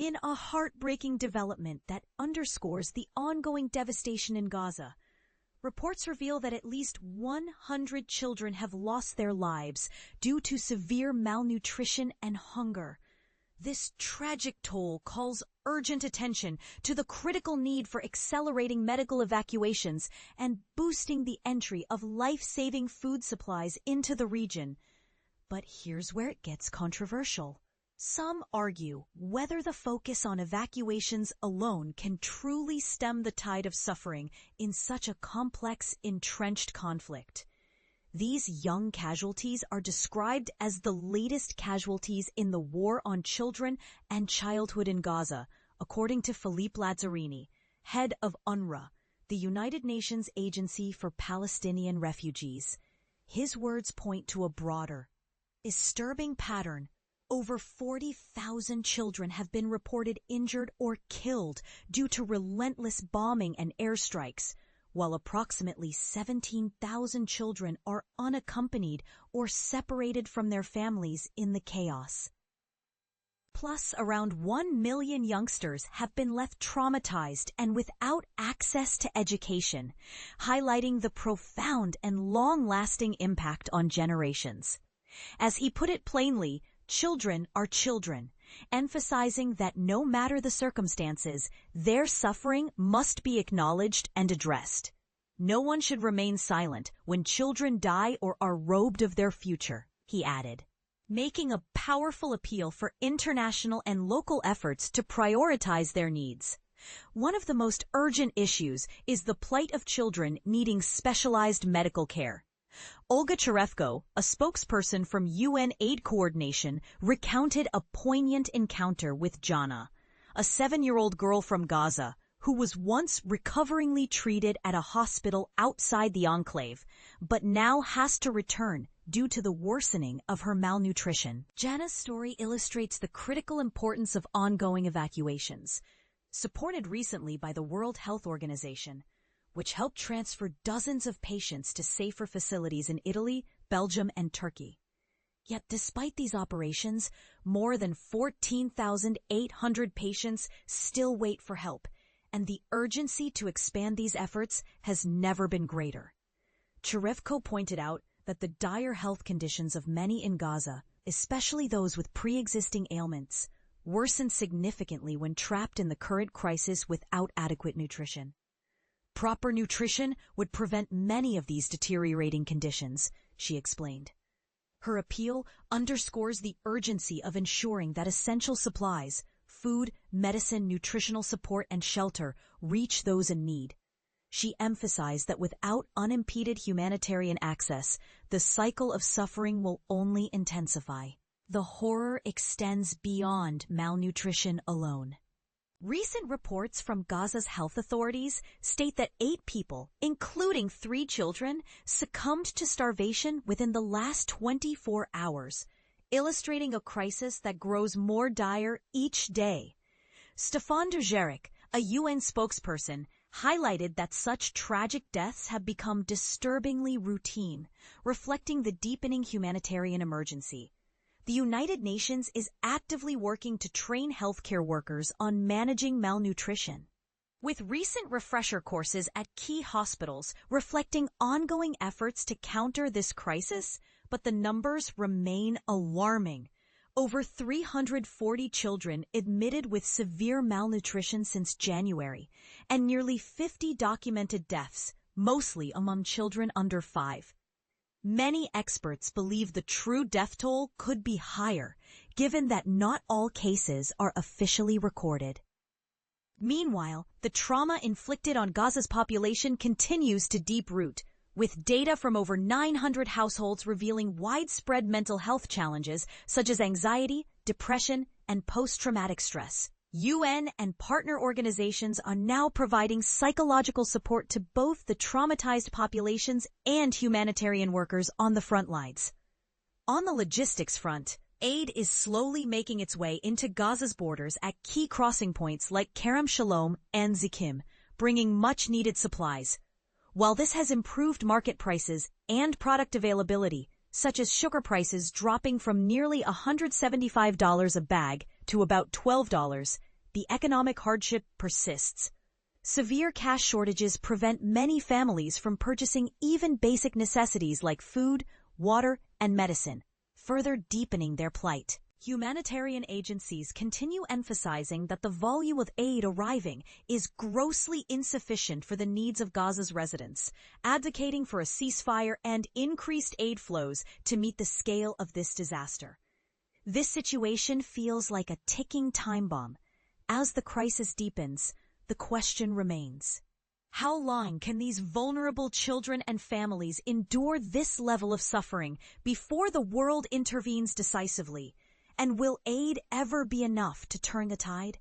In a heartbreaking development that underscores the ongoing devastation in Gaza, reports reveal that at least 100 children have lost their lives due to severe malnutrition and hunger. This tragic toll calls urgent attention to the critical need for accelerating medical evacuations and boosting the entry of life-saving food supplies into the region. But here's where it gets controversial. Some argue whether the focus on evacuations alone can truly stem the tide of suffering in such a complex, entrenched conflict. These young casualties are described as the latest casualties in the war on children and childhood in Gaza, according to Philippe Lazzarini, head of UNRWA, the United Nations Agency for Palestinian Refugees. His words point to a broader, disturbing pattern. Over 40,000 children have been reported injured or killed due to relentless bombing and airstrikes, while approximately 17,000 children are unaccompanied or separated from their families in the chaos. Plus, around 1 million youngsters have been left traumatized and without access to education, highlighting the profound and long-lasting impact on generations. As he put it plainly, children are children, emphasizing that no matter the circumstances, their suffering must be acknowledged and addressed. No one should remain silent when children die or are robbed of their future, he added, making a powerful appeal for international and local efforts to prioritize their needs. One of the most urgent issues is the plight of children needing specialized medical care. Olga Cherevko, a spokesperson from UN Aid Coordination, recounted a poignant encounter with Jana, a 7-year-old girl from Gaza who was once recoveringly treated at a hospital outside the enclave, but now has to return due to the worsening of her malnutrition. Jana's story illustrates the critical importance of ongoing evacuations, supported recently by the World Health Organization, which helped transfer dozens of patients to safer facilities in Italy, Belgium, and Turkey. Yet despite these operations, more than 14,800 patients still wait for help, and the urgency to expand these efforts has never been greater. Cherevko pointed out that the dire health conditions of many in Gaza, especially those with pre-existing ailments, worsen significantly when trapped in the current crisis without adequate nutrition. Proper nutrition would prevent many of these deteriorating conditions, she explained. Her appeal underscores the urgency of ensuring that essential supplies, food, medicine, nutritional support, and shelter reach those in need. She emphasized that without unimpeded humanitarian access, the cycle of suffering will only intensify. The horror extends beyond malnutrition alone. Recent reports from Gaza's health authorities state that 8 people, including 3 children, succumbed to starvation within the last 24 hours, illustrating a crisis that grows more dire each day. Stefan Dujarric, a UN spokesperson, highlighted that such tragic deaths have become disturbingly routine, reflecting the deepening humanitarian emergency. The United Nations is actively working to train healthcare workers on managing malnutrition, with recent refresher courses at key hospitals reflecting ongoing efforts to counter this crisis, but the numbers remain alarming. Over 340 children admitted with severe malnutrition since January, and nearly 50 documented deaths, mostly among children under 5. Many experts believe the true death toll could be higher, given that not all cases are officially recorded. Meanwhile, the trauma inflicted on Gaza's population continues to deep root, with data from over 900 households revealing widespread mental health challenges such as anxiety, depression, and post-traumatic stress. UN and partner organizations are now providing psychological support to both the traumatized populations and humanitarian workers on the front lines. On the logistics front, aid is slowly making its way into Gaza's borders at key crossing points like Kerem Shalom and Zikim, bringing much-needed supplies. While this has improved market prices and product availability, such as sugar prices dropping from nearly $175 a bag to about $12, the economic hardship persists. Severe cash shortages prevent many families from purchasing even basic necessities like food, water, and medicine, further deepening their plight. Humanitarian agencies continue emphasizing that the volume of aid arriving is grossly insufficient for the needs of Gaza's residents, advocating for a ceasefire and increased aid flows to meet the scale of this disaster. This situation feels like a ticking time bomb. As the crisis deepens, the question remains: how long can these vulnerable children and families endure this level of suffering before the world intervenes decisively? And will aid ever be enough to turn the tide?